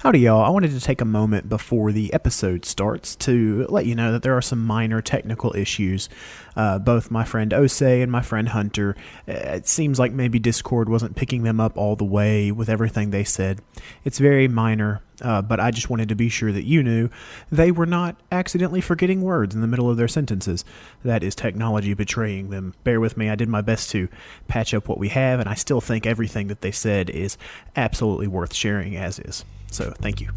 Howdy, y'all. I wanted to take a moment before the episode starts to let you know that there are some minor technical issues. Both my friend Osay and my friend Hunter, it seems like maybe Discord wasn't picking them up all the way with everything they said. It's very minor, but I just wanted to be sure that you knew they were not accidentally forgetting words in the middle of their sentences. That is technology betraying them. Bear with me, I did my best to patch up what we have, and I still think everything that they said is absolutely worth sharing as is. So, thank you.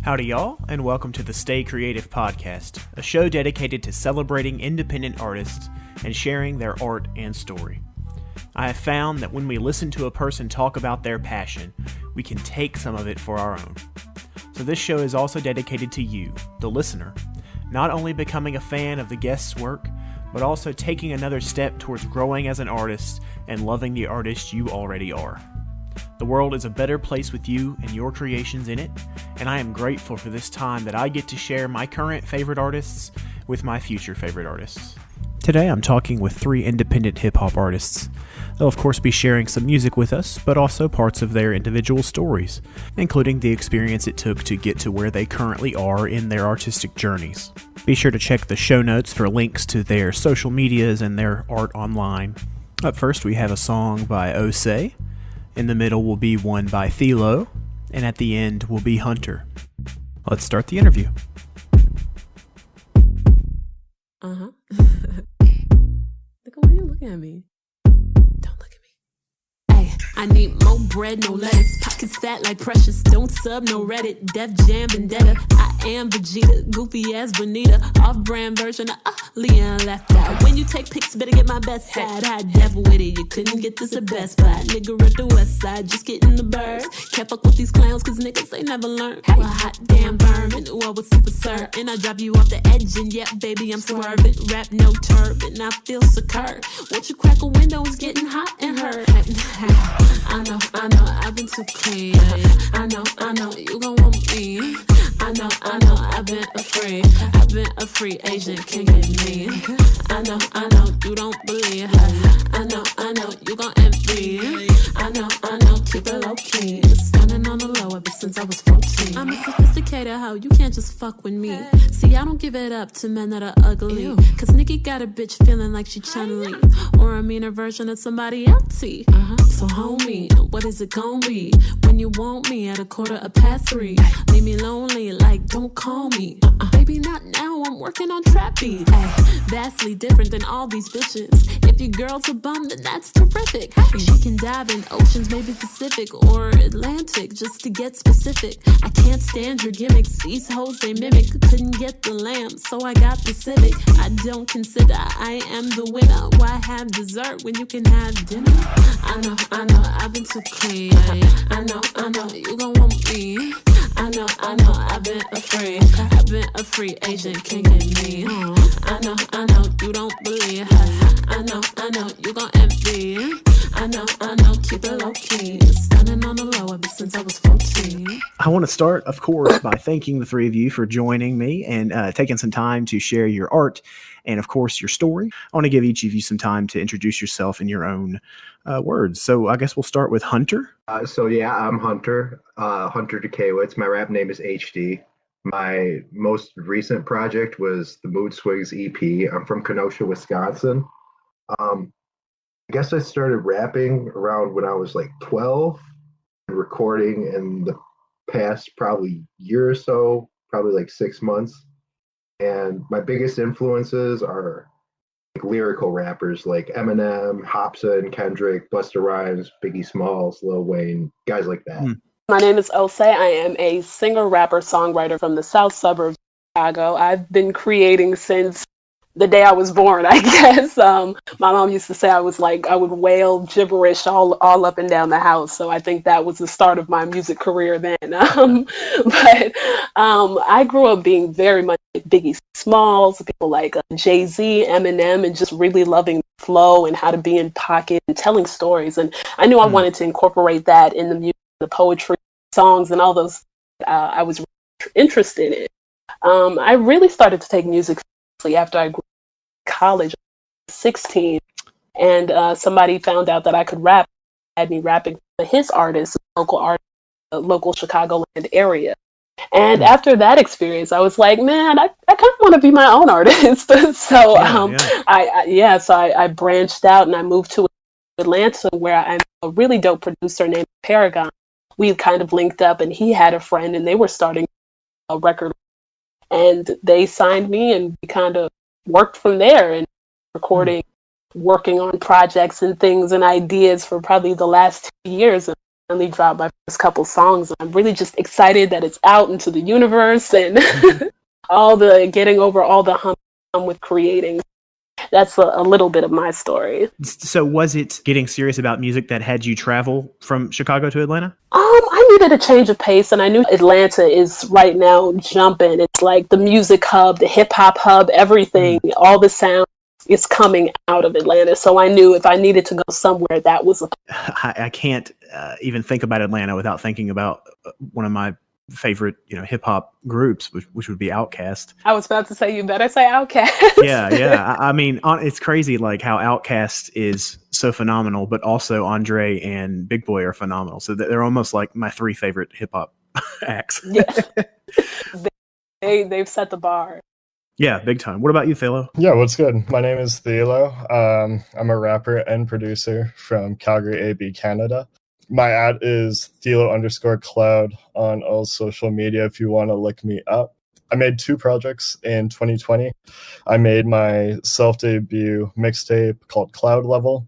Howdy, y'all, and welcome to the Stay Creative Podcast, a show dedicated to celebrating independent artists and sharing their art and story. I have found that when we listen to a person talk about their passion, we can take some of it for our own. So this show is also dedicated to you, the listener, not only becoming a fan of the guest's work, but also taking another step towards growing as an artist and loving the artist you already are. The world is a better place with you and your creations in it, and I am grateful for this time that I get to share my current favorite artists with my future favorite artists. Today I'm talking with 3 independent hip-hop artists. They'll of course be sharing some music with us, but also parts of their individual stories, including the experience it took to get to where they currently are in their artistic journeys. Be sure to check the show notes for links to their social medias and their art online. Up first we have a song by Osay, in the middle will be one by Thelo, and at the end will be Hunter. Let's start the interview. Look, why are you looking at me? Don't look at me. Hey, I need more bread, no lettuce. Pockets fat like Precious. Don't sub, no Reddit. Def Jam, Vendetta. I am Vegeta. Goofy ass Bonita. Off-brand version of Leon left out. When you take pics, better get my best side. Hot devil with it. You couldn't get this at Best Buy. Nigga at the west side, just getting the bird. Can't fuck with these clowns, cause niggas, they never learn. Well, hot damn vermin. Ooh, I was super served. And I drive you off the edge, and yeah, baby, I'm swerving. Rap no turban, I feel secure. Won't you crack a window, it's getting hot and hurt. I know, I've been too clean. I know, you gon' want me. I know, I've been a free agent, can't get me. I know, you don't believe. I know, you gon' envy. I know, keep it low key. Standing on the low ever since I was 14. I'm a sophisticated hoe, you can't just fuck with me. See, I don't give it up to men that are ugly. Cause Nikki got a bitch feeling like she tryna leave. Or a meaner version of somebody else. So homie, what is it gon' be? When you want me at 3:15. Leave me lonely, like don't call me. Baby, not now, I'm working on trap beat. Vastly different than all these bitches. If your girl's a bum, then that's terrific. She can dive in oceans, maybe Pacific or Atlantic, just to get specific. I can't stand your gimmicks, these hoes they mimic. Couldn't get the lamb, so I got the Civic. I don't consider I am the winner. Why have dessert when you can have dinner? I know, I've been too clean. I know, you gon' want me. I know, I've been a free agent, can't get me. I know, you don't believe. I know, you gon' envy. I know, keep it low key. Standing on the low ever since I was 14. I want to start, of course, by thanking the 3 of you for joining me and taking some time to share your art and, of course, your story. I want to give each of you some time to introduce yourself in your own words. So I guess we'll start with Hunter. I'm Hunter, HunterDutkiewicz. My rap name is HD. My most recent project was the Mood Swings EP. I'm from Kenosha, Wisconsin. I guess I started rapping around when I was like 12, recording in the past probably year or so, probably like 6 months. And my biggest influences are like lyrical rappers like Eminem, Hopsin, Kendrick, Busta Rhymes, Biggie Smalls, Lil Wayne, guys like that. My name is Osay. I am a singer, rapper, songwriter from the south suburbs of Chicago. I've been creating since the day I was born, I guess. My mom used to say I would wail gibberish all up and down the house. So I think that was the start of my music career then. But I grew up being very much like Biggie Smalls, people like Jay-Z, Eminem, and just really loving the flow and how to be in pocket and telling stories. And I knew I wanted to incorporate that in the music, the poetry, songs, and all those I was interested in. I really started to take music seriously after I graduated college, 16, and somebody found out that I could rap, had me rapping for his artist, local Chicagoland area. And after that experience, I was like, man, I kind of want to be my own artist. So I branched out and I moved to Atlanta, where I'm a really dope producer named Paragon. We kind of linked up, and he had a friend, and they were starting a record, and they signed me, and we kind of worked from there and recording, working on projects and things and ideas for probably the last 2 years. And finally dropped my first couple songs. I'm really just excited that it's out into the universe and getting over all the hump with creating. That's a little bit of my story. So was it getting serious about music that had you travel from Chicago to Atlanta? I needed a change of pace, and I knew Atlanta is right now jumping. It's like the music hub, the hip hop hub, everything, all the sound is coming out of Atlanta. So I knew if I needed to go somewhere, that was I can't even think about Atlanta without thinking about one of my favorite, hip hop groups, which would be Outkast. I was about to say, you better say Outkast. Yeah. I mean, it's crazy, like how Outkast is so phenomenal, but also Andre and Big Boy are phenomenal. So they're almost like my 3 favorite hip hop acts. Yeah, they've set the bar. Yeah, big time. What about you, Thelo? Yeah, what's good? My name is Thelo. I'm a rapper and producer from Calgary, AB, Canada. My ad is Thelo_Cloud on all social media if you want to look me up. I made 2 projects in 2020. I made my self-debut mixtape called Cloud Level,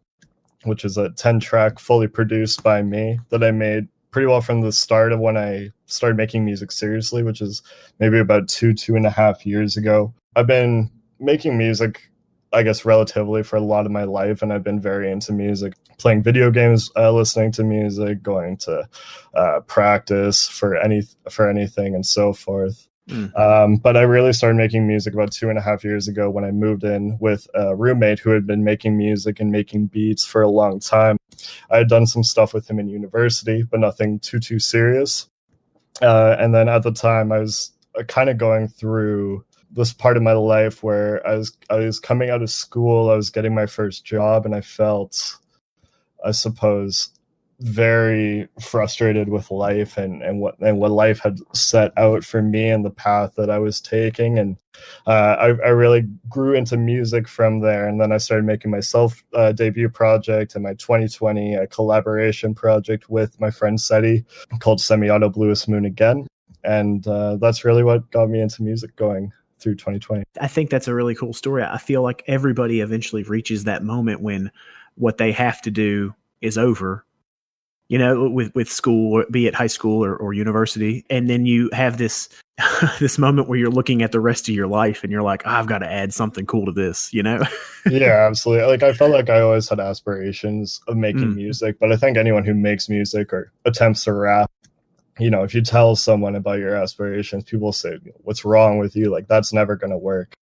which is a 10-track fully produced by me that I made pretty well from the start of when I started making music seriously, which is maybe about 2.5 years ago. I've been making music, I guess, relatively for a lot of my life, and I've been very into music, playing video games, listening to music, going to practice for anything and so forth. But I really started making music about 2.5 years ago when I moved in with a roommate who had been making music and making beats for a long time. I had done some stuff with him in university, but nothing too serious. And then at the time, I was kind of going through this part of my life where I was coming out of school, I was getting my first job, and I felt, I suppose, very frustrated with life and what life had set out for me and the path that I was taking. And I really grew into music from there. And then I started making my debut project and my 2020 collaboration project with my friend Seti called Semi-Auto Bluest Moon Again. And that's really what got me into music going through 2020. I think that's a really cool story. I feel like everybody eventually reaches that moment when what they have to do is over, with school, be it high school or university. And then you have this this moment where you're looking at the rest of your life and you're like, I've got to add something cool to this, Yeah, absolutely. Like, I felt like I always had aspirations of making music, but I think anyone who makes music or attempts to rap, if you tell someone about your aspirations, people say, what's wrong with you? Like, that's never going to work.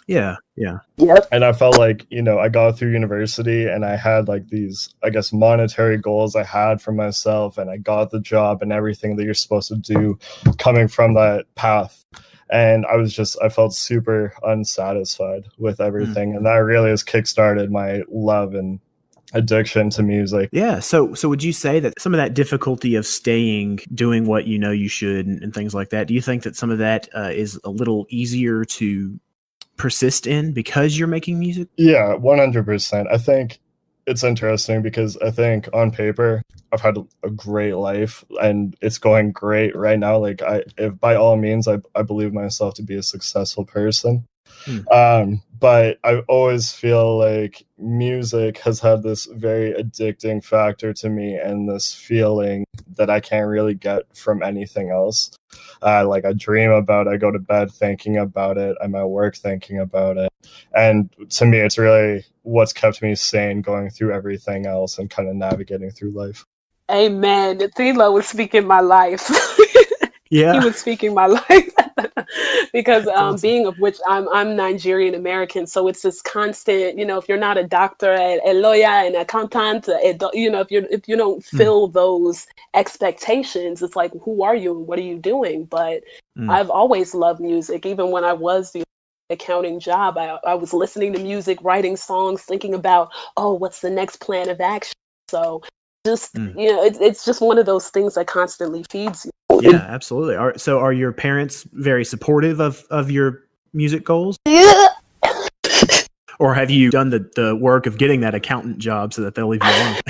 Yeah. Yep. And I felt like, I got through university and I had like these, I guess, monetary goals I had for myself, and I got the job and everything that you're supposed to do coming from that path. And I felt super unsatisfied with everything. And that really has kickstarted my love and addiction to music. Yeah. So would you say that some of that difficulty of doing what you should and things like that, do you think that some of that is a little easier to persist in because you're making music? Yeah, 100%. I think it's interesting because I think on paper I've had a great life and it's going great right now. Like, if by all means I believe myself to be a successful person. But I always feel like music has had this very addicting factor to me, and this feeling that I can't really get from anything else. Like, I dream about it, I go to bed thinking about it, I'm at work thinking about it. And to me, it's really what's kept me sane going through everything else and kind of navigating through life. Amen. Thelo was speaking my life. Yeah. He was speaking my life. because awesome. being of which I'm Nigerian American, so it's this constant, if you're not a doctor, a lawyer, an accountant, if you don't fill those expectations, it's like, who are you and what are you doing? But I've always loved music. Even when I was the accounting job, I was listening to music, writing songs, thinking about, what's the next plan of action? So just it's just one of those things that constantly feeds you. Yeah, absolutely. So are your parents very supportive of your music goals? Yeah. Or have you done the work of getting that accountant job so that they'll leave you alone?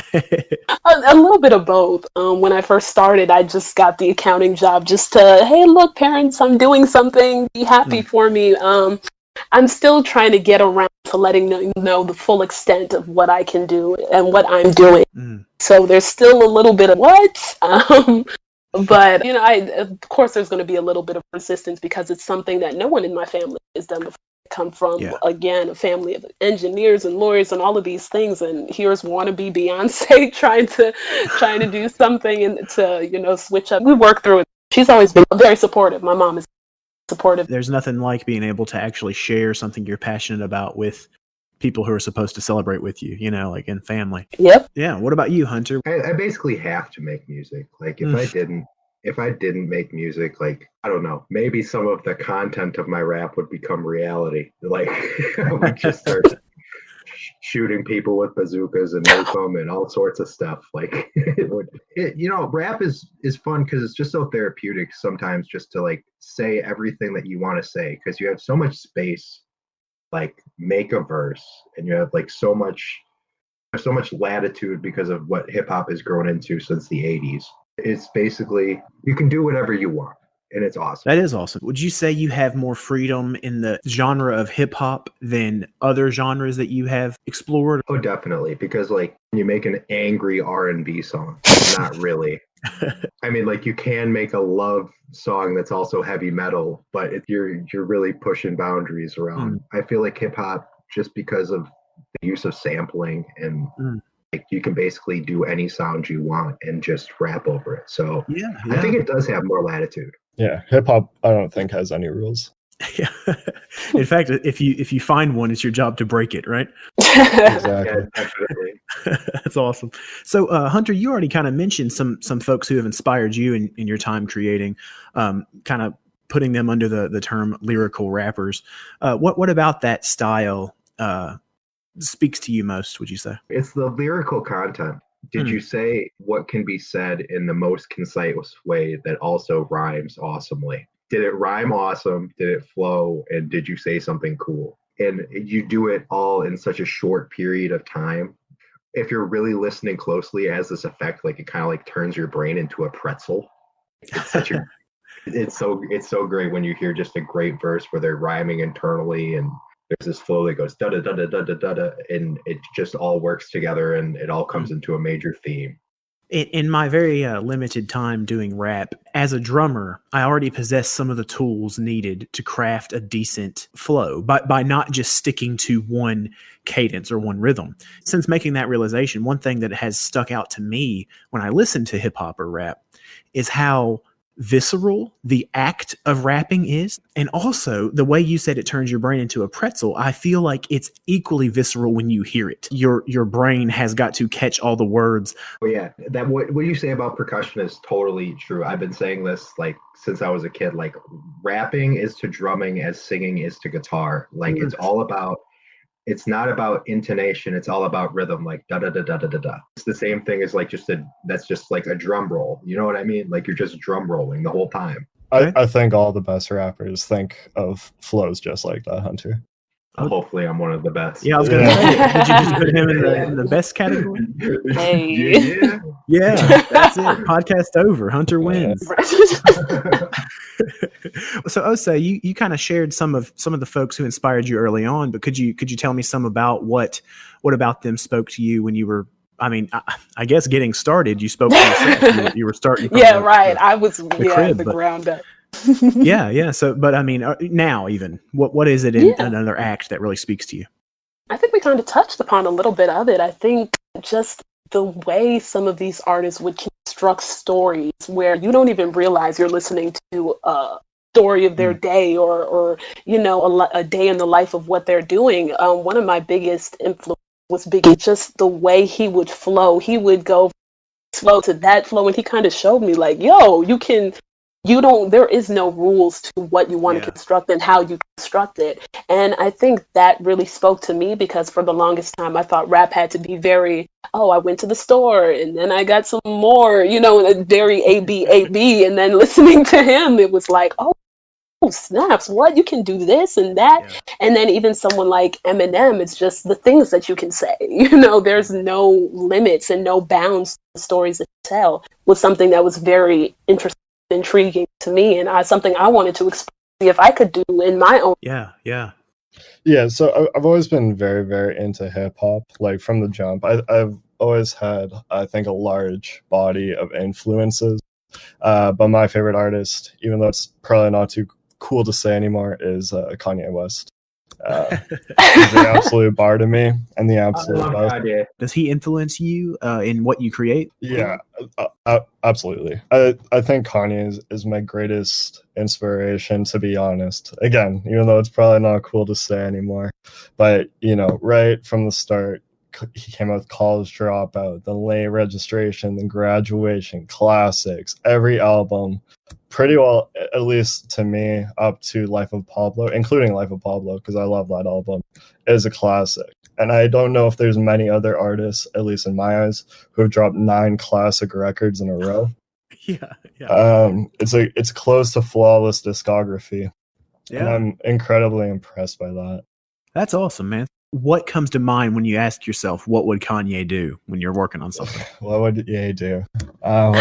A little bit of both. When I first started, I just got the accounting job just to, hey, look, parents, I'm doing something. Be happy for me. I'm still trying to get around to letting them know the full extent of what I can do and what I'm doing. So there's still a little bit of what? But, of course, there's going to be a little bit of resistance because it's something that no one in my family has done before. I come from, again, a family of engineers and lawyers and all of these things. And here's wannabe Beyonce trying to do something and to, switch up. We work through it. She's always been very supportive. My mom is supportive. There's nothing like being able to actually share something you're passionate about with people who are supposed to celebrate with you, like in family. Yep. Yeah. What about you, Hunter? I basically have to make music. Like if I didn't make music, like, I don't know, maybe some of the content of my rap would become reality. Like I would just start shooting people with bazookas and napalm and all sorts of stuff. Like rap is fun because it's just so therapeutic sometimes, just to like say everything that you want to say, because you have so much space, like make a verse, and you have like so much latitude because of what hip hop has grown into since the 80s. It's basically, you can do whatever you want, and it's awesome. That is awesome. Would you say you have more freedom in the genre of hip hop than other genres that you have explored? Oh, definitely. Because like you make an angry R&B song, not really. I mean, like you can make a love song that's also heavy metal, but you're really pushing boundaries around. I feel like hip hop, just because of the use of sampling and like you can basically do any sound you want and just rap over it. So I think it does have more latitude. Yeah, hip hop I don't think has any rules. Yeah. In fact, if you find one, it's your job to break it, right? Exactly. Yeah, definitely. That's awesome. So, Hunter, you already kind of mentioned some folks who have inspired you in your time creating, kind of putting them under the term lyrical rappers. What about that style speaks to you most, would you say? It's the lyrical content. Did you say what can be said in the most concise way that also rhymes awesomely? Did it rhyme awesome? Did it flow? And did you say something cool? And you do it all in such a short period of time. If you're really listening closely, it has this effect, like it kind of like turns your brain into a pretzel. It's so great when you hear just a great verse where they're rhyming internally and there's this flow that goes da da da da da da da, and it just all works together and it all comes into a major theme. In my very limited time doing rap, as a drummer, I already possess some of the tools needed to craft a decent flow by not just sticking to one cadence or one rhythm. Since making that realization, one thing that has stuck out to me when I listen to hip hop or rap is how visceral the act of rapping is, and also the way you said it turns your brain into a pretzel. I feel like it's equally visceral when you hear it. Your brain has got to catch all the words. Oh yeah, that what you say about percussion is totally true. I've been saying this like since I was a kid. Like rapping is to drumming as singing is to guitar. Like it's all about. It's not about intonation. It's all about rhythm, like da da da da da da da. It's the same thing as like that's just like a drum roll. You know what I mean? Like you're just drum rolling the whole time. I think all the best rappers think of flows just like that, Hunter. Hopefully, I'm one of the best. Yeah, I was going to say, did you just put him in the best category? Hey. Yeah, that's it. Podcast over. Hunter wins. So, Osay, you kind of shared some of the folks who inspired you early on, but could you tell me some about what about them spoke to you when you were? I mean, I guess getting started, you spoke to yourself. You were starting. From right. I was crib, the ground up. yeah. So, but I mean, now even what is it in another act that really speaks to you? I think we kind of touched upon a little bit of it. I think just the way some of these artists would construct stories where you don't even realize you're listening to a story of their day or a day in the life of what they're doing. One of my biggest influences was Biggie. Just the way he would flow. He would go flow to that flow, and he kind of showed me like, yo, there is no rules to what you want to construct and how you construct it. And I think that really spoke to me, because for the longest time I thought rap had to be very, I went to the store and then I got some more, very A-B, and then listening to him, it was like, oh snaps, what, you can do this and that. And then even someone like Eminem, it's just the things that you can say, there's no limits and no bounds to the stories that you tell, was something that was very intriguing to me, and something I wanted to explore, if I could do in my own. So I've always been very, very into hip-hop, like from the jump. I've always had, I think, a large body of influences, but my favorite artist, even though it's probably not too cool to say anymore, is Kanye West. He's the absolute bar to me, and the absolute best. Does he influence you in what you create? Yeah, absolutely. I think Kanye is my greatest inspiration, to be honest. Again, even though it's probably not cool to say anymore, but right from the start, he came out with College Dropout, the Late Registration, the Graduation, Classics, every album, pretty well, at least to me, up to Life of Pablo, including Life of Pablo, because I love that album, is a classic. And I don't know if there's many other artists, at least in my eyes, who have dropped 9 classic records in a row. It's close to flawless discography. And I'm incredibly impressed by that. That's awesome, man. What comes to mind when you ask yourself, what would Kanye do when you're working on something? What would Ye do? I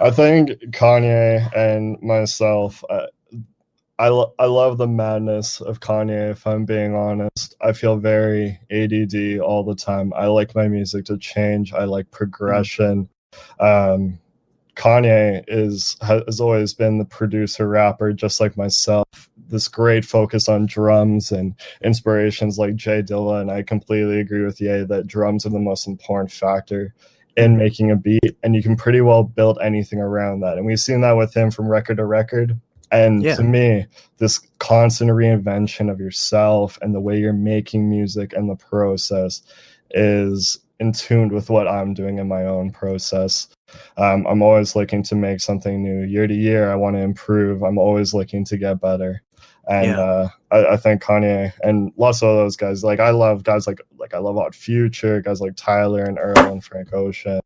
think Kanye and myself, I love the madness of Kanye, if I'm being honest. I feel very ADD all the time. I like my music to change. I like progression. Kanye has always been the producer rapper, just like myself. This great focus on drums and inspirations like Jay Dilla, and I completely agree with Ye that drums are the most important factor in making a beat, and you can pretty well build anything around that. And we've seen that with him from record to record. And to me, this constant reinvention of yourself and the way you're making music and the process is in tune with what I'm doing in my own process. I'm always looking to make something new. Year to year, I want to improve. I'm always looking to get better. And I think Kanye and lots of those guys, like I love guys like I love Odd Future, guys like Tyler and Earl and Frank Ocean.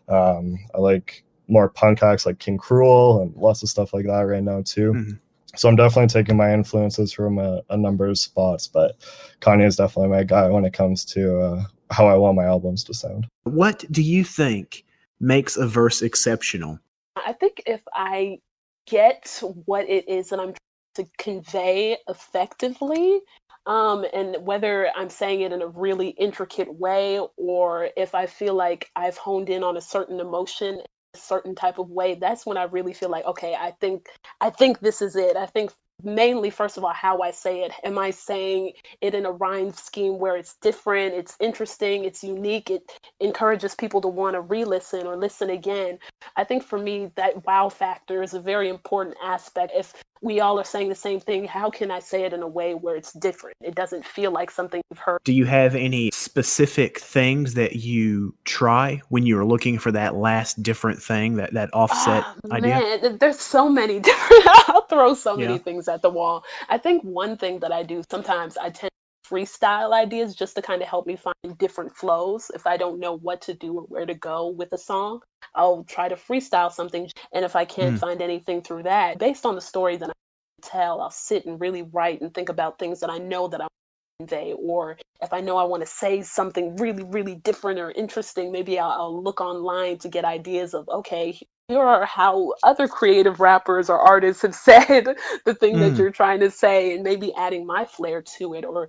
I like more punk acts like King Cruel and lots of stuff like that right now too. So I'm definitely taking my influences from a number of spots, but Kanye is definitely my guy when it comes to how I want my albums to sound. What do you think makes a verse exceptional? I think if I get what it is that I'm trying to convey effectively, and whether I'm saying it in a really intricate way or if I feel like I've honed in on a certain emotion, a certain type of way, that's when I really feel like, okay, I think this is it. I think mainly, first of all, how I say it. Am I saying it in a rhyme scheme where it's different, it's interesting, it's unique, it encourages people to want to re-listen or listen again? I think for me, that wow factor is a very important aspect. If we all are saying the same thing, how can I say it in a way where it's different? It doesn't feel like something you've heard. Do you have any specific things that you try when you're looking for that last different thing, that offset idea? Man, there's so many different, I'll throw so many things at the wall. I think one thing that I do, sometimes I tend to freestyle ideas just to kind of help me find different flows. If I don't know what to do or where to go with a song, I'll try to freestyle something. And if I can't find anything through that, based on the story that I tell, I'll sit and really write and think about things that I know that I want to convey. Or if I know I want to say something really, really different or interesting, maybe I'll look online to get ideas of, okay, here are how other creative rappers or artists have said the thing that you're trying to say, and maybe adding my flair to it, or,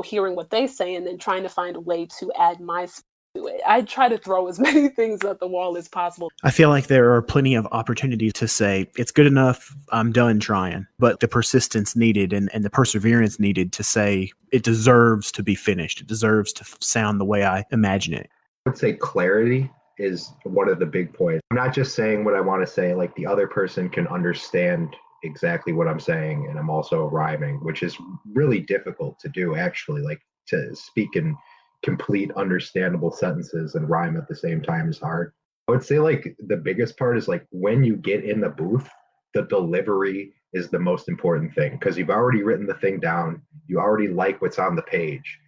hearing what they say and then trying to find a way to add my spin to it. I try to throw as many things at the wall as possible. I feel like there are plenty of opportunities to say, it's good enough, I'm done trying. But the persistence needed and the perseverance needed to say, it deserves to be finished. It deserves to sound the way I imagine it. I would say clarity. is one of the big points. I'm not just saying what I want to say, like the other person can understand exactly what I'm saying, and I'm also rhyming, which is really difficult to do actually. Like to speak in complete understandable sentences and rhyme at the same time is hard. I would say like the biggest part is like when you get in the booth, the delivery is the most important thing because you've already written the thing down, you already like what's on the page.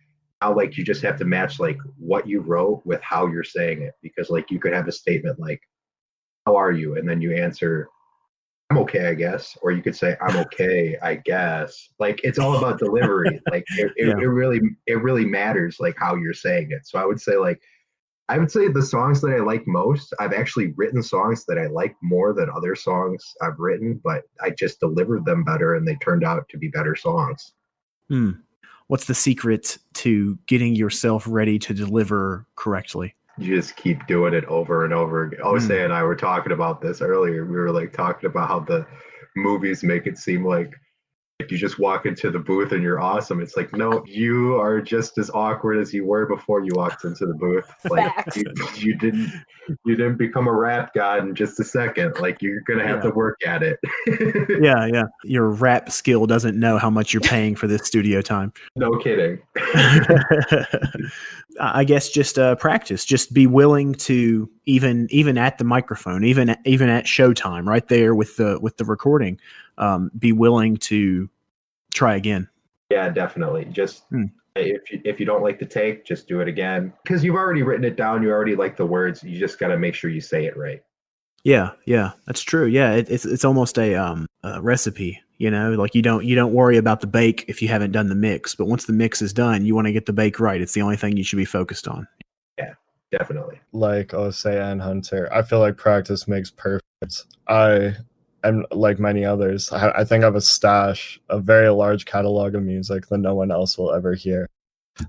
Now like you just have to match like what you wrote with how you're saying it, because like you could have a statement like, how are you? And then you answer, I'm okay, I guess. Or you could say, I'm okay, I guess. Like it's all about delivery. Like it really matters like how you're saying it. So I would say the songs that I like most, I've actually written songs that I like more than other songs I've written, but I just delivered them better and they turned out to be better songs. What's the secret to getting yourself ready to deliver correctly? You just keep doing it over and over again. Osay and I were talking about this earlier. We were like talking about how the movies make it seem like you just walk into the booth and you're awesome. It's like, no, you are just as awkward as you were before you walked into the booth. Like you didn't become a rap god in just a second. Like you're gonna have to work at it. Yeah. Your rap skill doesn't know how much you're paying for this studio time. No kidding. I guess just practice. Just be willing to even at the microphone, even at showtime, right there with the recording. Be willing to try again. Yeah, definitely. Just if you don't like the take, just do it again because you've already written it down. You already like the words. You just got to make sure you say it right. Yeah, that's true. Yeah, it's almost a recipe. You know, like you don't worry about the bake if you haven't done the mix. But once the mix is done, you want to get the bake right. It's the only thing you should be focused on. Yeah, definitely. Like Osay and Hunter, I feel like practice makes perfect. And like many others, I think I have a very large catalog of music that no one else will ever hear.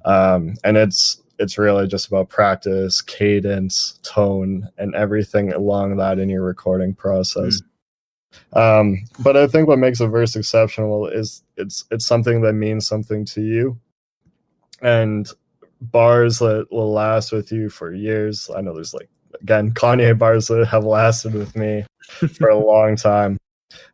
And it's really just about practice, cadence, tone, and everything along that in your recording process. But I think what makes a verse exceptional is it's something that means something to you, and bars that will last with you for years. I know there's again, Kanye bars that have lasted with me for a long time.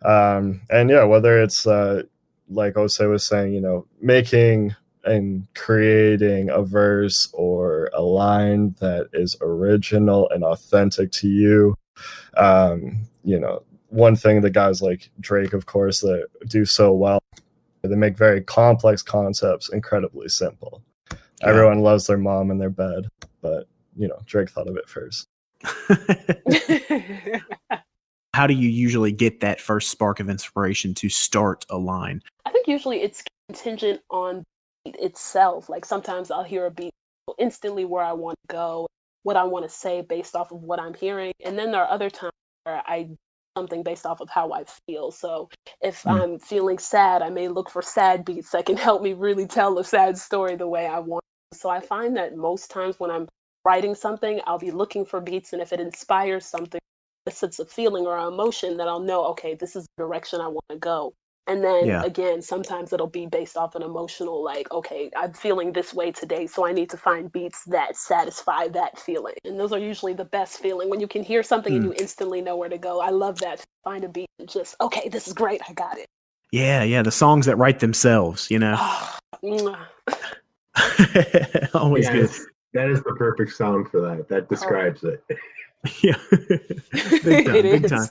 And yeah, whether it's like Osay was saying, making and creating a verse or a line that is original and authentic to you. One thing that guys like Drake, of course, that do so well, they make very complex concepts incredibly simple. Yeah. Everyone loves their mom in their bed, but Drake thought of it first. How do you usually get that first spark of inspiration to start a line? I think usually it's contingent on the beat itself. Like sometimes I'll hear a beat instantly where I want to go, what I want to say based off of what I'm hearing. And then there are other times where I do something based off of how I feel. So if I'm feeling sad, I may look for sad beats that can help me really tell a sad story the way I want. So I find that most times when I'm writing something, I'll be looking for beats. And if it inspires something, a sense of feeling or emotion, that I'll know, okay, this is the direction I want to go. And then again, sometimes it'll be based off an emotional, like, okay, I'm feeling this way today, so I need to find beats that satisfy that feeling. And those are usually the best feeling, when you can hear something and you instantly know where to go. I love that. Find a beat and just, okay, this is great, I got it. Yeah, the songs that write themselves, Always good. That is the perfect sound for that. That describes it. Yeah. Big time.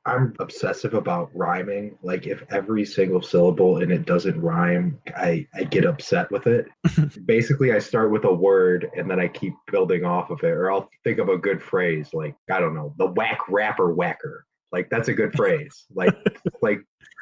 I'm obsessive about rhyming. Like if every single syllable and it doesn't rhyme, I get upset with it. Basically, I start with a word and then I keep building off of it. Or I'll think of a good phrase, like, I don't know, the whack rapper whacker. Like that's a good phrase. Like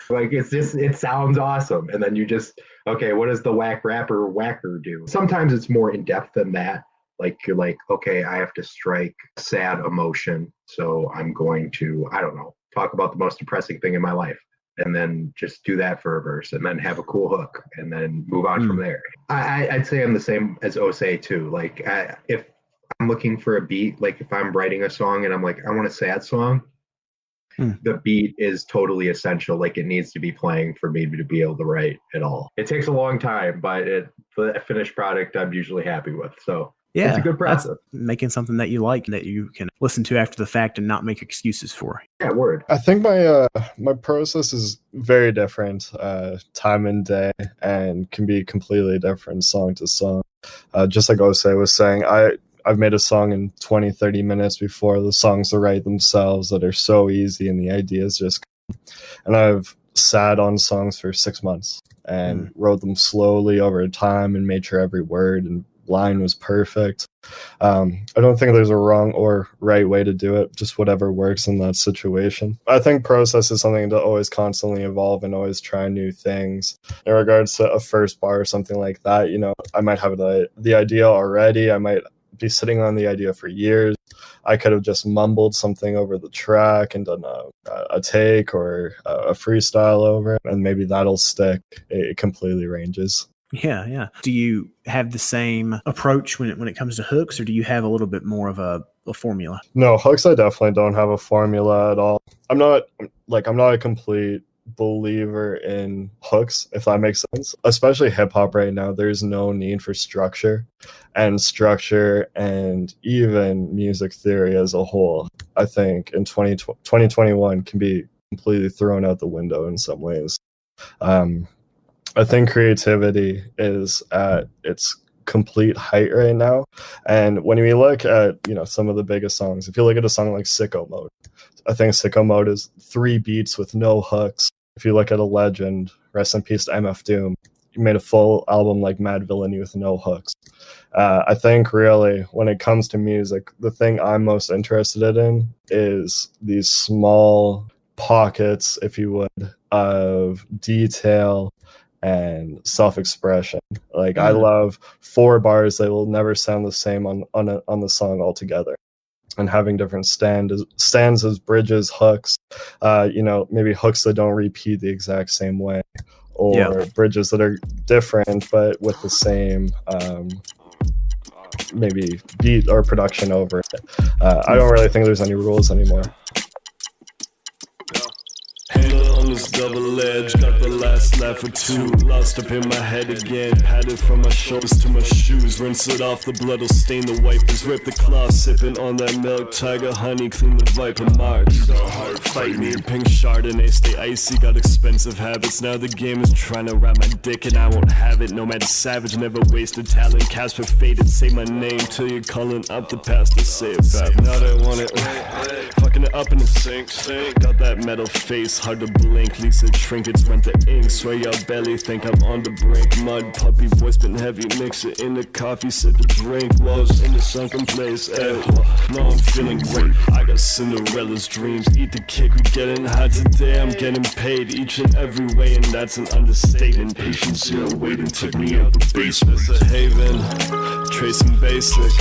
it's just, it sounds awesome. And then you just, okay, what does the whack rapper whacker do? Sometimes it's more in depth than that. Like you're like, okay, I have to strike sad emotion. So I'm going to, I don't know, talk about the most depressing thing in my life. And then just do that for a verse and then have a cool hook and then move on from there. I'd say I'm the same as Osay too. Like if I'm looking for a beat, like if I'm writing a song and I'm like, I want a sad song, the beat is totally essential. Like it needs to be playing for me to be able to write at all. It takes a long time, but the finished product I'm usually happy with. So Yeah, it's a good process. That's making something that you like that you can listen to after the fact and not make excuses for. Yeah, word. I think my process is very different time and day, and can be completely different song to song. Just like Osay was saying, I've made a song in 20, 30 minutes before the songs are write themselves that are so easy and the ideas just come. And I've sat on songs for 6 months and wrote them slowly over time and made sure every word and line was perfect. I don't think there's a wrong or right way to do it, just whatever works in that situation. I think process is something to always constantly evolve and always try new things. In regards to a first bar or something like that, I might have the idea already. I might be sitting on the idea for years. I could have just mumbled something over the track and done a take or a freestyle over it, and maybe that'll stick. It completely ranges. Yeah. Do you have the same approach when it comes to hooks, or do you have a little bit more of a formula? No, hooks, I definitely don't have a formula at all. I'm not a complete believer in hooks, if that makes sense. Especially hip hop right now, there's no need for structure and even music theory as a whole. I think in 2021 can be completely thrown out the window in some ways. I think creativity is at its complete height right now. And when we look at, some of the biggest songs, if you look at a song like Sicko Mode, I think Sicko Mode is 3 beats with no hooks. If you look at a legend, rest in peace to MF Doom, he made a full album like Mad Villainy with no hooks. I think really when it comes to music, the thing I'm most interested in is these small pockets, if you would, of detail and self-expression. Like I love 4 bars that will never sound the same on the song altogether, and having different stanzas, bridges, hooks, maybe hooks that don't repeat the exact same way, or bridges that are different but with the same maybe beat or production over it. I don't really think there's any rules anymore. On this double edge, got the last laugh or 2. Lost up in my head again, padded from my shoulders to my shoes. Rinse it off, the blood will stain the wipers. Rip the cloth, sipping on that milk. Tiger honey, clean the viper marks. Go hard, fight me. Pink Chardonnay, stay icy. Got expensive habits. Now the game is trying to wrap my dick and I won't have it. Nomad savage, never wasted talent. Casper faded, say my name till you're calling up the past to say it back. Now they want it, fucking it up in the sink. Got that metal face, hard to blink. Lisa trinkets, rent the ink. Swear y'all barely think I'm on the brink. Mud puppy voice been heavy. Mix it in the coffee, sip the drink. Woes in the sunken place. Now I'm feeling great. I got Cinderella's dreams. Eat the cake, we getting hot today. I'm getting paid each and every way, and that's an understatement. Patience here waiting, took me out the basement. It's a haven, tracing basic.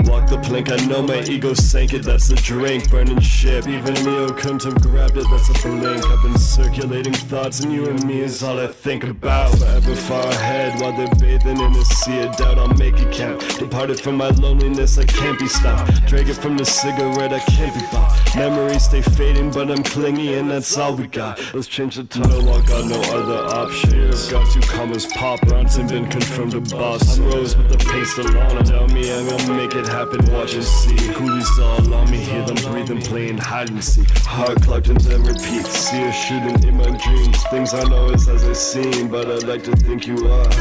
Walk the plank, I know my ego sank it, that's the drink, burning ship. Even Leo couldn't have grabbed it, that's a blink. I've been circulating thoughts, and you and me is all I think about. Forever far ahead, while they're bathing in a sea of doubt, I'll make it count. Departed from my loneliness, I can't be stopped. Drag it from the cigarette, I can't be bought. Memories stay fading, but I'm clingy, and that's all we got. Let's change the title, I got no other options. Got 2 commas, pop, Bronson been confirmed a boss. I'm Rose with the paste alone, tell me I'm gonna make it happen, watch and see. Coolies all on me, hear them breathing, playing hide and seek. Hard clocked and then repeat. See her shooting in my dreams. Things aren't always as they seem, but I'd like to think you are.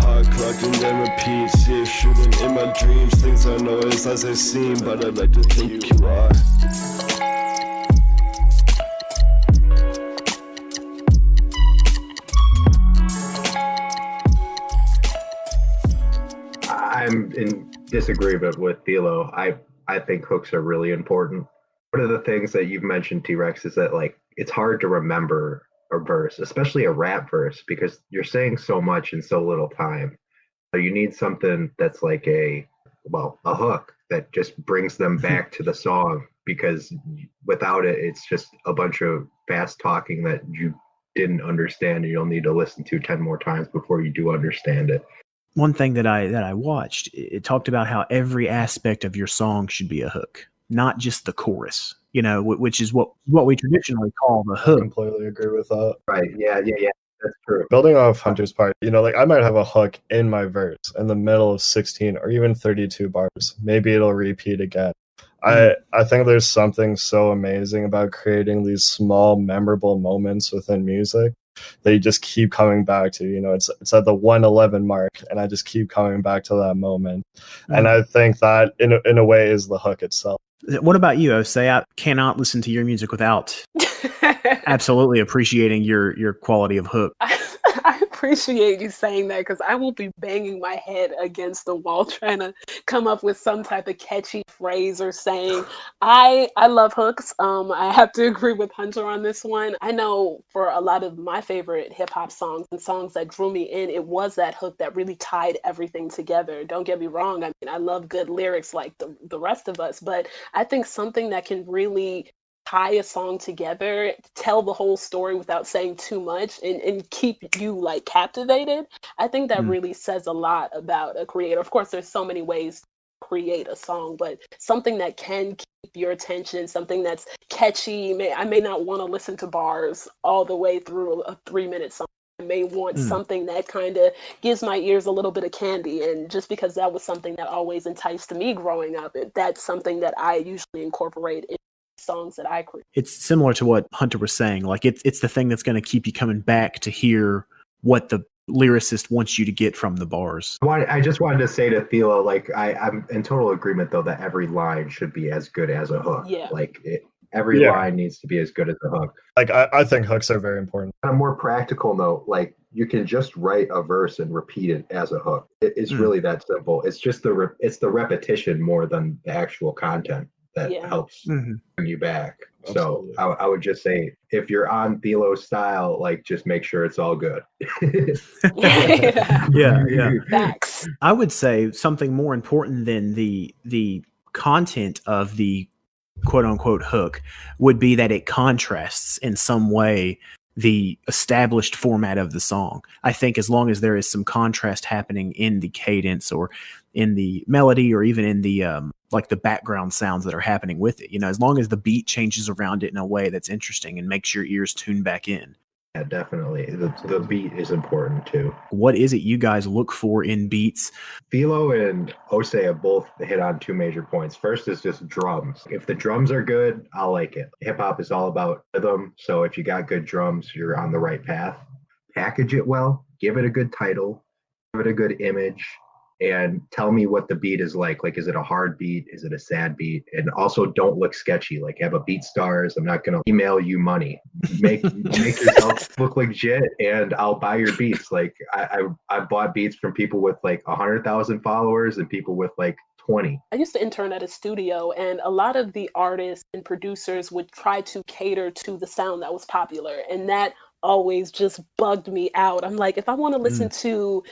Hard clocked and then repeat. See her shooting in my dreams. Things aren't always as they seem, but I'd like to think you are. I'm in disagreement with Thelo. I think hooks are really important. One of the things that you've mentioned, T-Rex, is that like it's hard to remember a verse, especially a rap verse, because you're saying so much in so little time. So you need something that's like a hook that just brings them back to the song, because without it, it's just a bunch of fast talking that you didn't understand, and you'll need to listen to 10 more times before you do understand it. One thing that I watched, it talked about how every aspect of your song should be a hook, not just the chorus, which is what we traditionally call the I hook. completely agree with that. Right. Yeah. That's true. Building off Hunter's part, like I might have a hook in my verse in the middle of 16 or even 32 bars. Maybe it'll repeat again. I think there's something so amazing about creating these small, memorable moments within music that you just keep coming back to. It's at the 111 mark, and I just keep coming back to that moment. And I think that in a way is the hook itself. What about you, Osay? I cannot listen to your music without absolutely appreciating your quality of hook. I appreciate you saying that, because I will be banging my head against the wall trying to come up with some type of catchy phrase or saying. I love hooks. I have to agree with Hunter on this one. I know for a lot of my favorite hip hop songs and songs that drew me in, it was that hook that really tied everything together. Don't get me wrong. I mean, I love good lyrics like the rest of us, but I think something that can really tie a song together, tell the whole story without saying too much, and keep you like captivated. I think that really says a lot about a creator. Of course, there's so many ways to create a song, but something that can keep your attention, something that's catchy. I may not want to listen to bars all the way through a 3-minute song. I may want something that kind of gives my ears a little bit of candy. And just because that was something that always enticed me growing up, that's something that I usually incorporate in songs that I create. It's similar to what Hunter was saying. Like it's the thing that's going to keep you coming back to hear what the lyricist wants you to get from the bars. I just wanted to say to Thelo, like I'm in total agreement though that every line should be as good as a hook. Yeah. Every line needs to be as good as a hook. Like I think hooks are very important. On a more practical note, like you can just write a verse and repeat it as a hook. It's really that simple. It's just it's the repetition more than the actual content that helps bring you back. Absolutely. So I would just say, if you're on Thelo's style, like just make sure it's all good. Yeah. Facts. I would say something more important than the content of the quote unquote hook would be that it contrasts in some way the established format of the song. I think as long as there is some contrast happening in the cadence or in the melody or even in the like the background sounds that are happening with it, as long as the beat changes around it in a way that's interesting and makes your ears tune back in. Yeah, definitely. The beat is important too. What is it you guys look for in beats? Thelo and Osay have both hit on two major points. First is just drums. If the drums are good, I'll like it. Hip hop is all about rhythm. So if you got good drums, you're on the right path. Package it well, give it a good title, give it a good image, and tell me what the beat is like. Like, is it a hard beat? Is it a sad beat? And also don't look sketchy. Like, have a BeatStars. I'm not going to email you money. Make yourself look legit, and I'll buy your beats. Like, I bought beats from people with like 100,000 followers and people with like 20. I used to intern at a studio, and a lot of the artists and producers would try to cater to the sound that was popular. And that always just bugged me out. I'm like, if I want to listen to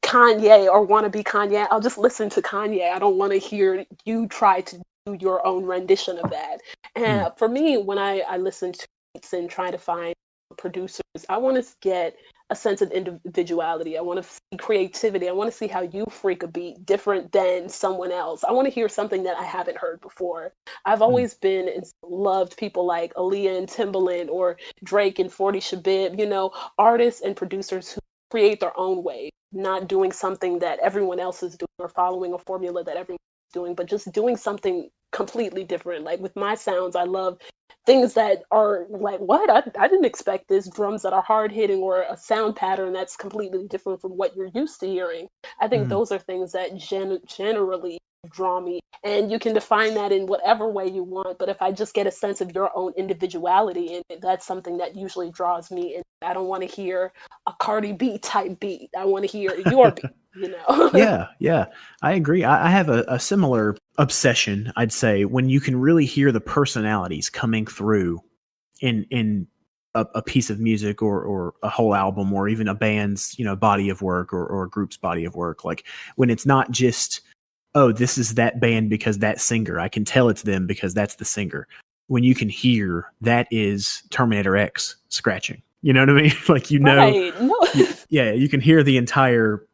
Kanye or want to be Kanye, I'll just listen to Kanye. I don't want to hear you try to do your own rendition of that. And for me, when I listen to beats and try to find producers, I want to get a sense of individuality. I want to see creativity. I want to see how you freak a beat different than someone else. I want to hear something that I haven't heard before. I've always been and loved people like Aaliyah and Timbaland or Drake and 40 Shabib, artists and producers who create their own way, not doing something that everyone else is doing or following a formula that everyone is doing, but just doing something completely different. Like with my sounds, I love things that are like, what? I didn't expect this. Drums that are hard hitting or a sound pattern that's completely different from what you're used to hearing. I think those are things that generally draw me, and you can define that in whatever way you want, but if I just get a sense of your own individuality, and that's something that usually draws me. And I don't want to hear a Cardi B type beat. I want to hear your beat, Yeah, I agree. I have a similar obsession, I'd say, when you can really hear the personalities coming through in a piece of music or a whole album or even a band's body of work or a group's body of work. Like when it's not just, oh, this is that band because that singer, I can tell it's them because that's the singer. When you can hear that is Terminator X scratching, you know what I mean? Like, Right. No. you can hear the entire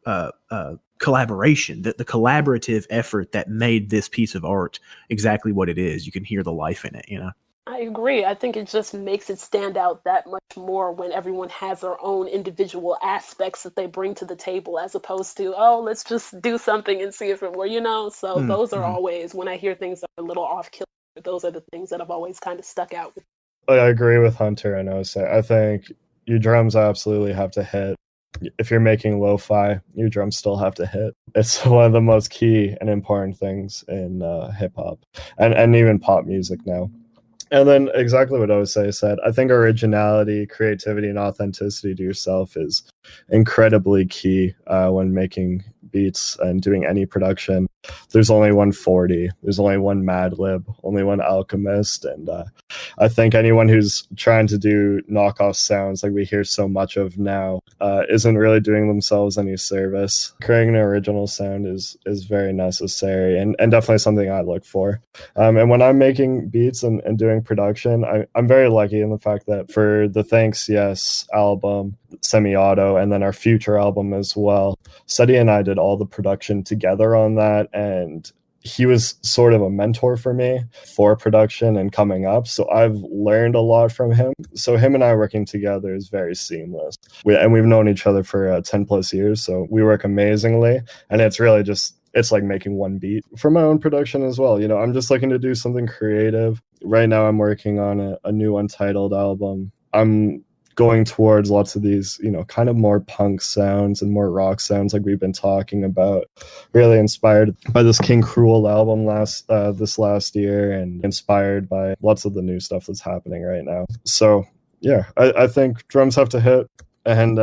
collaboration, the collaborative effort that made this piece of art exactly what it is. You can hear the life in it, I agree. I think it just makes it stand out that much more when everyone has their own individual aspects that they bring to the table, as opposed to, oh, let's just do something and see if it works, So those are always, when I hear things that are a little off kilter, those are the things that have always kind of stuck out. I agree with Hunter and Osay. I think your drums absolutely have to hit. If you're making lo-fi, your drums still have to hit. It's one of the most key and important things in hip-hop and even pop music now. And then exactly what Osay said, I think originality, creativity, and authenticity to yourself is incredibly key when making beats and doing any production. There's only one 40, there's only one Mad Lib, only one Alchemist, and I think anyone who's trying to do knockoff sounds like we hear so much of now isn't really doing themselves any service. Creating an original sound is very necessary and definitely something I look for. And when I'm making beats and doing production, I'm very lucky in the fact that for the Thanks Yes album, Semi-Auto, and then our future album as well, Seti and I did all the production together on that, and he was sort of a mentor for me for production and coming up. So I've learned a lot from him. So him and I working together is very seamless. We've known each other for 10 plus years. So we work amazingly. And it's really just, it's like making one beat for my own production as well. I'm just looking to do something creative. Right now I'm working on a new Untitled album. I'm going towards lots of these, kind of more punk sounds and more rock sounds like we've been talking about. Really inspired by this King Cruel album this last year and inspired by lots of the new stuff that's happening right now. So yeah, I think drums have to hit and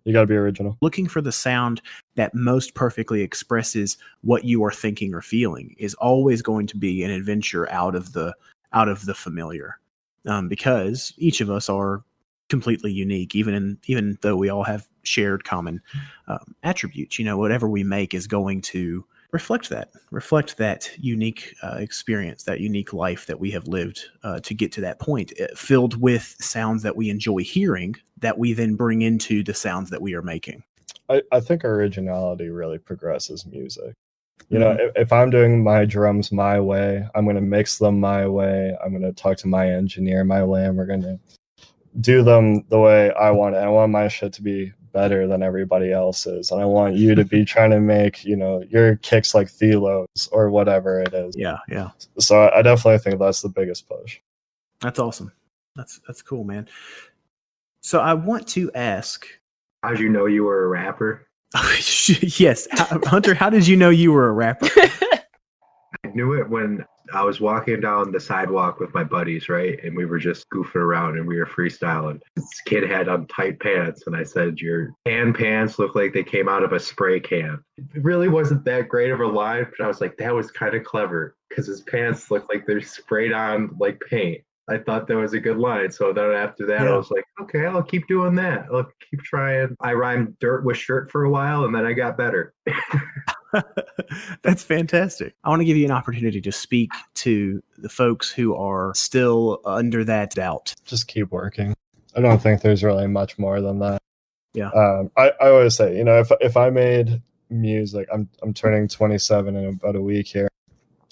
you got to be original. Looking for the sound that most perfectly expresses what you are thinking or feeling is always going to be an adventure out of the familiar, because each of us are completely unique, even though we all have shared common attributes. Whatever we make is going to reflect that unique experience, that unique life that we have lived to get to that point, filled with sounds that we enjoy hearing, that we then bring into the sounds that we are making. I think originality really progresses music. If I'm doing my drums my way, I'm going to mix them my way. I'm going to talk to my engineer my way, and we're going to do them the way I want it. I want my shit to be better than everybody else's, and I want you to be trying to make your kicks like Thelo's or whatever it is. Yeah. So I definitely think that's the biggest push. That's awesome. That's cool, man. So I want to ask, how'd you know you were a rapper? Yes, Hunter, how did you know you were a rapper? I knew it when I was walking down the sidewalk with my buddies, right? And we were just goofing around and we were freestyling. This kid had on tight pants, and I said, your tan pants look like they came out of a spray can. It really wasn't that great of a line, but I was like, that was kind of clever because his pants look like they're sprayed on like paint. I thought that was a good line. So then after that, I was like, okay, I'll keep doing that. I'll keep trying. I rhymed dirt with shirt for a while, and then I got better. That's fantastic. I want to give you an opportunity to speak to the folks who are still under that doubt. Just keep working. I don't think there's really much more than that. Yeah. I always say, if I made music, I'm turning 27 in about a week here.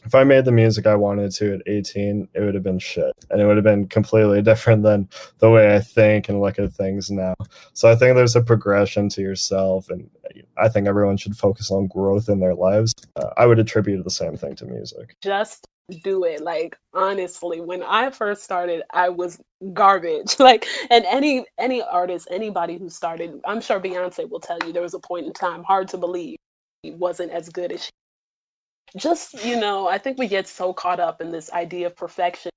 If I made the music I wanted to at 18, it would have been shit. And it would have been completely different than the way I think and look at things now. So I think there's a progression to yourself. And I think everyone should focus on growth in their lives. I would attribute the same thing to music. Just do it. Like, honestly, when I first started, I was garbage. Like, and any artist, anybody who started, I'm sure Beyonce will tell you there was a point in time, hard to believe, he wasn't as good as she. Just, I think we get so caught up in this idea of perfection.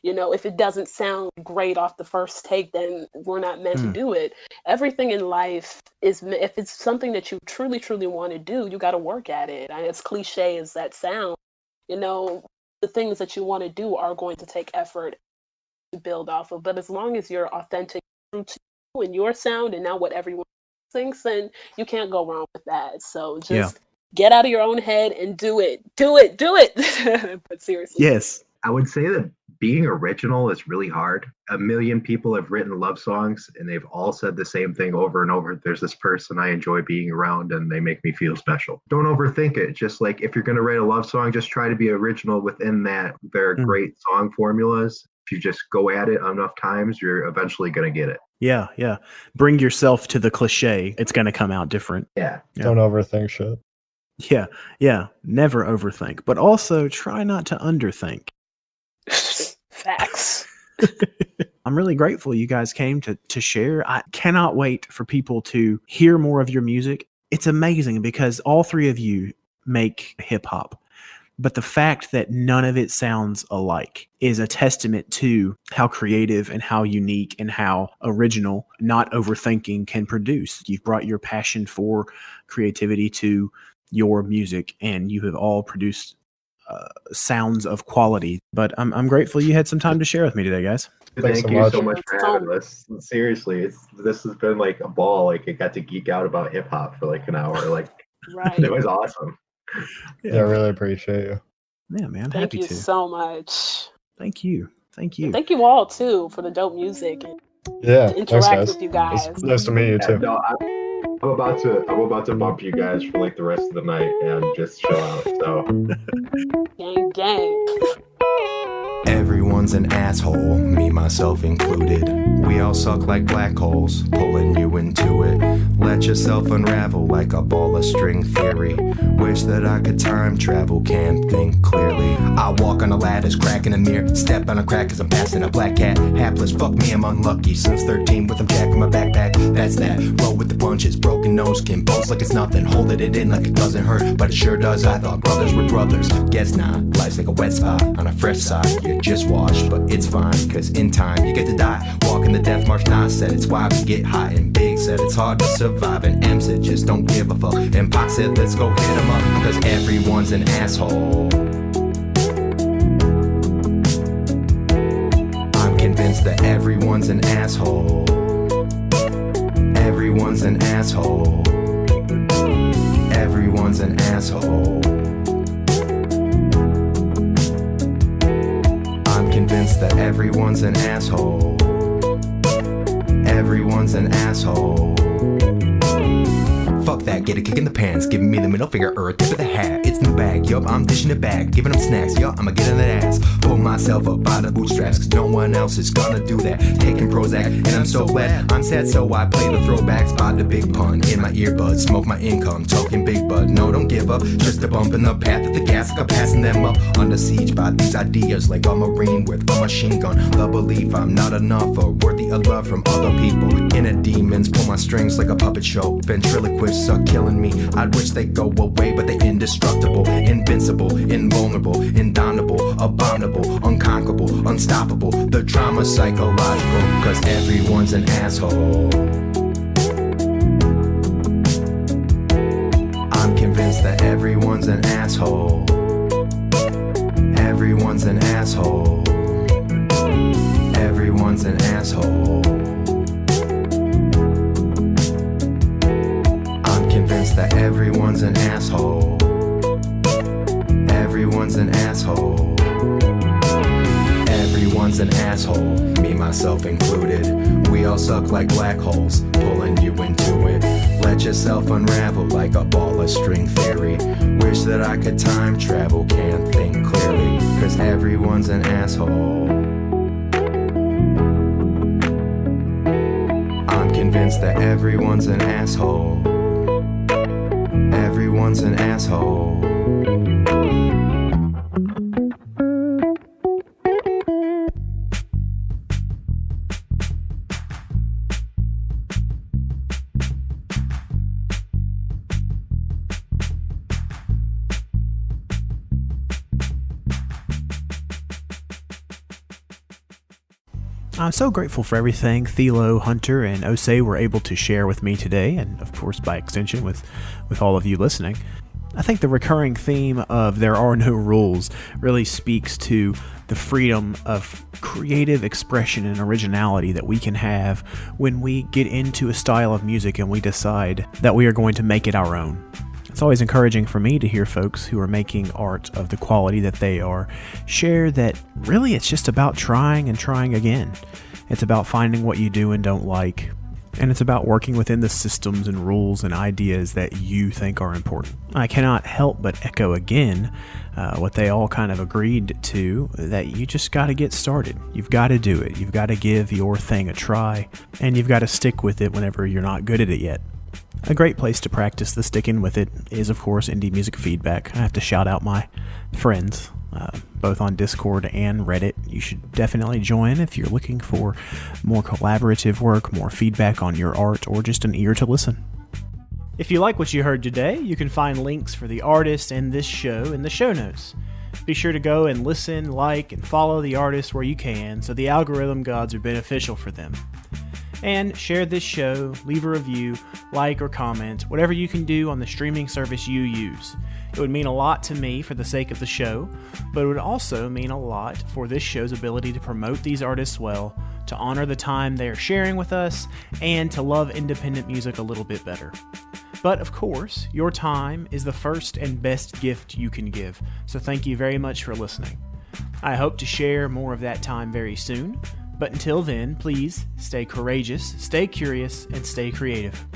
If it doesn't sound great off the first take, then we're not meant to do it. Everything in life is, if it's something that you truly, truly want to do, you got to work at it. And as cliche as that sounds, the things that you want to do are going to take effort to build off of. But as long as you're authentic, true to you and your sound and not what everyone thinks, then you can't go wrong with that. So just get out of your own head and do it. But seriously. Yes. I would say that being original is really hard. A million people have written love songs and they've all said the same thing over and over. There's this person I enjoy being around and they make me feel special. Don't overthink it. Just like if you're going to write a love song, just try to be original within that. There are great song formulas. If you just go at it enough times, you're eventually going to get it. Yeah, yeah. Bring yourself to the cliche. It's going to come out different. Yeah. Don't overthink shit. Yeah, yeah. Never overthink, but also try not to underthink. Facts. I'm really grateful you guys came to share. I cannot wait for people to hear more of your music. It's amazing because all three of you make hip hop. But the fact that none of it sounds alike is a testament to how creative and how unique and how original not overthinking can produce. You've brought your passion for creativity to your music, and you have all produced sounds of quality. But I'm grateful you had some time to share with me today, guys. Thank you so much for having us. Seriously, this has been like a ball. Like, I got to geek out about hip hop for like an hour. Like, Right. It was awesome. Yeah, I really appreciate you. Yeah, man. Thank Happy you to. so much. Thank you. Thank you. Thank you all too for the dope music and Yeah, to thanks, interact guys. with you guys. It's nice to meet you too. No, I'm about to bump you guys for like the rest of the night and just chill out. So Gang, gang. Everyone's an asshole, me, myself included. We all suck like black holes, pulling you into it. Let yourself unravel like a ball of string theory. Wish that I could time travel, can't think clearly. I walk on a ladders, cracking a mirror. Step on a crack as I'm passing a black cat. Hapless, fuck me, I'm unlucky. Since 13 with a jack in my backpack. That's that, roll with the punches. Broken nose, skin boast like it's nothing. Holding it in like it doesn't hurt, but it sure does. I thought brothers were brothers. Guess not, life's like a wet spot on a fresh side. You just washed, but it's fine, cause in time you get to die. Walking the death march, not said it's why we get hot. And Big said it's hard to survive, and M said just don't give a fuck. And Pac said let's go hit him up, cause everyone's an asshole. I'm convinced that everyone's an asshole. Everyone's an asshole. Everyone's an asshole. I'm convinced that everyone's an asshole. Everyone's an asshole. Fuck that, get a kick in the pants. Giving me the middle finger or a tip of the hat. It's in the bag, yup, I'm dishing it back. Giving them snacks, yup, I'ma get in that ass. Pull myself up by the bootstraps, cause no one else is gonna do that. Taking Prozac, and I'm so glad. I'm sad, so I play the throwbacks by the big pun. In my earbuds, smoke my income, talking big bud. No, don't give up, just a bump in the path of the gas, like I'm passing them up. Under siege by these ideas, like a marine with a machine gun. The belief I'm not enough or worthy of love from other people. Inner demons pull my strings like a puppet show. Ventriloquists are killing me. I'd wish they'd go away, but they're indestructible, invincible, invulnerable, indomitable, abominable, unconquerable, unstoppable. The drama's psychological, cause everyone's an asshole. I'm convinced that everyone's an asshole. Everyone's an asshole. Everyone's an asshole. Convinced that everyone's an asshole. Everyone's an asshole. Everyone's an asshole, me, myself included. We all suck like black holes, pulling you into it. Let yourself unravel like a ball of string theory. Wish that I could time travel, can't think clearly, cause everyone's an asshole. I'm convinced that everyone's an asshole. Everyone's an asshole. I'm so grateful for everything Thelo, Hunter, and Osay were able to share with me today, and of course by extension with all of you listening. I think the recurring theme of there are no rules really speaks to the freedom of creative expression and originality that we can have when we get into a style of music and we decide that we are going to make it our own. It's always encouraging for me to hear folks who are making art of the quality that they are share that really it's just about trying and trying again. It's about finding what you do and don't like, And it's about working within the systems and rules and ideas that you think are important. I cannot help but echo again what they all kind of agreed to, that you just got to get started. You've got to do it. You've got to give your thing a try, and you've got to stick with it whenever you're not good at it yet. A great place to practice the sticking with it is, of course, Indie Music Feedback. I have to shout out my friends, both on Discord and Reddit. You should definitely join if you're looking for more collaborative work, more feedback on your art, or just an ear to listen. If you like what you heard today, you can find links for the artist and this show in the show notes. Be sure to go and listen, like, and follow the artist where you can, so the algorithm gods are beneficial for them. And share this show, leave a review, like or comment, whatever you can do on the streaming service you use. It would mean a lot to me for the sake of the show, but it would also mean a lot for this show's ability to promote these artists well, to honor the time they are sharing with us, and to love independent music a little bit better. But of course, your time is the first and best gift you can give, so thank you very much for listening. I hope to share more of that time very soon. But until then, please stay courageous, stay curious, and stay creative.